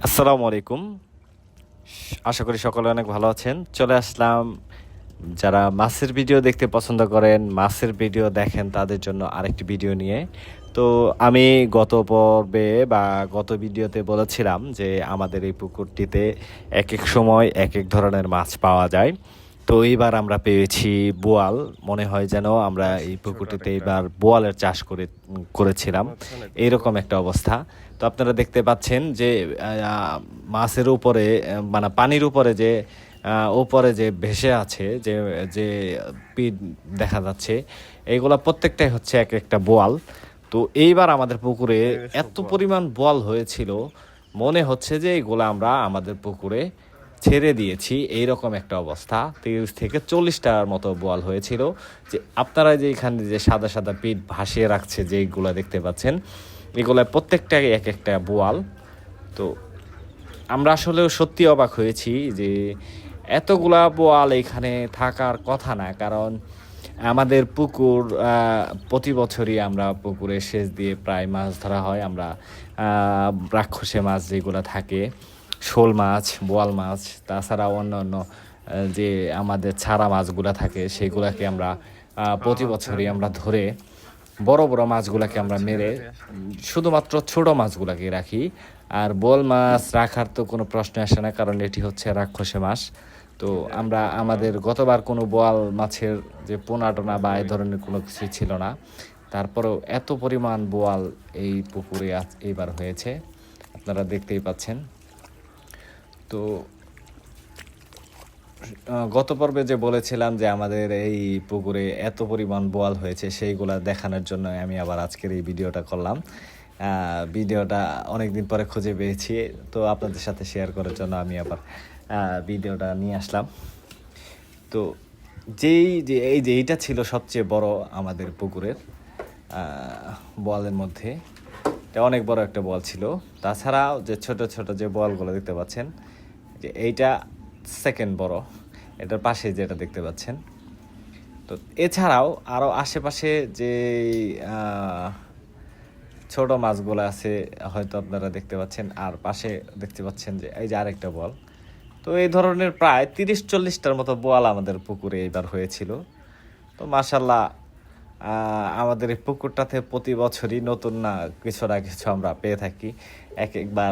আসসালামু আলাইকুম। আশা করি সকলে অনেক ভালো আছেন। চলে আসলাম, যারা মাছের ভিডিও দেখতে পছন্দ করেন, মাছের ভিডিও দেখেন, তাদের জন্য আরেকটি ভিডিও নিয়ে। তো আমি গত পর্বে বা গত ভিডিওতে বলেছিলাম যে আমাদের এই পুকুরটিতে এক এক সময় এক এক ধরনের মাছ পাওয়া যায়। তো এইবার আমরা পেয়েছি বোয়াল। মনে হয় যেন আমরা এই পুকুরটিতে এবার বোয়ালের চাষ করেছিলাম, এইরকম একটা অবস্থা। তো আপনারা দেখতে পাচ্ছেন যে মাছের উপরে মানে পানির উপরে যে উপরে যে ভেসে আছে, যে যে পিট দেখা যাচ্ছে, এইগুলা প্রত্যেকটাই হচ্ছে এক একটা বোয়াল। তো এইবার আমাদের পুকুরে এত পরিমাণ বোয়াল হয়েছিল, মনে হচ্ছে যে এইগুলা আমরা আমাদের পুকুরে ছেড়ে দিয়েছি, এইরকম একটা অবস্থা। 30 থেকে 40টার মতো বোয়াল হয়েছিল। যে আপনারা যে এখানে যে সাদা সাদা পিঠ ভাসিয়ে রাখছে, যেইগুলা দেখতে পাচ্ছেন, এগুলা প্রত্যেকটাই এক একটা বোয়াল। তো আমরা আসলেও সত্যি অবাক হয়েছি যে এতগুলা বোয়াল এখানে থাকার কথা না, কারণ আমাদের পুকুর প্রতি বছরই আমরা পুকুরে সেচ দিয়ে প্রায় মাছ ধরা হয়। আমরা রাক্ষসে মাছ যেগুলো থাকে, শোল মাছ, বোয়াল মাছ, তাছাড়া অন্যান্য যে আমাদের ছাড়া মাছগুলো থাকে, সেগুলোকে আমরা প্রতি বছরই আমরা ধরে বড় বড় মাছগুলোকে আমরা মেরে শুধুমাত্র ছোট মাছগুলোকে রাখি। আর বোয়াল মাছ রাখার তো কোনো প্রশ্ন আসে না, কারণ এটি হচ্ছে রাক্ষসে মাছ। তো আমরা আমাদের গতবার কোনো বোয়াল মাছের যে পোনা টোনা বা এই ধরনের কোনো কিছু ছিল না, তারপরেও এত পরিমাণ বোয়াল এই পুকুরে এইবার হয়েছে, আপনারা দেখতেই পাচ্ছেন। তো গত পর্বে যে বলেছিলাম যে আমাদের এই পুকুরে এত পরিমাণ বোয়াল হয়েছে, সেইগুলা দেখানোর জন্য আমি আবার আজকের এই ভিডিওটা করলাম। ভিডিওটা অনেকদিন পরে খুঁজে পেয়েছি, তো আপনাদের সাথে শেয়ার করার জন্য আমি আবার ভিডিওটা নিয়ে আসলাম। তো এইটা ছিল সবচেয়ে বড় আমাদের পুকুরের বোয়ালের মধ্যে। এটা অনেক বড় একটা বল ছিল। তাছাড়াও যে ছোট ছোট যে বলগুলো দেখতে পাচ্ছেন, যে এইটা সেকেন্ড বড়, এটার পাশে যেটা দেখতে পাচ্ছেন। তো এছাড়াও আরও আশেপাশে যে ছোট মাছগুলো আছে হয়তো আপনারা দেখতে পাচ্ছেন, আর পাশে দেখতে পাচ্ছেন যে এই যে আরেকটা বল। তো এই ধরনের প্রায় 30-40টার মতো বোয়াল আমাদের পুকুরে এবার হয়েছিল। তো মাশাল্লাহ, আমাদের এই পুকুরটাতে প্রতি বছরই নতুন না কিছু আমরা পেয়ে থাকি। একবার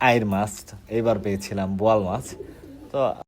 আইর মাছ, এইবার পেয়েছিলাম বোয়াল মাছ। তো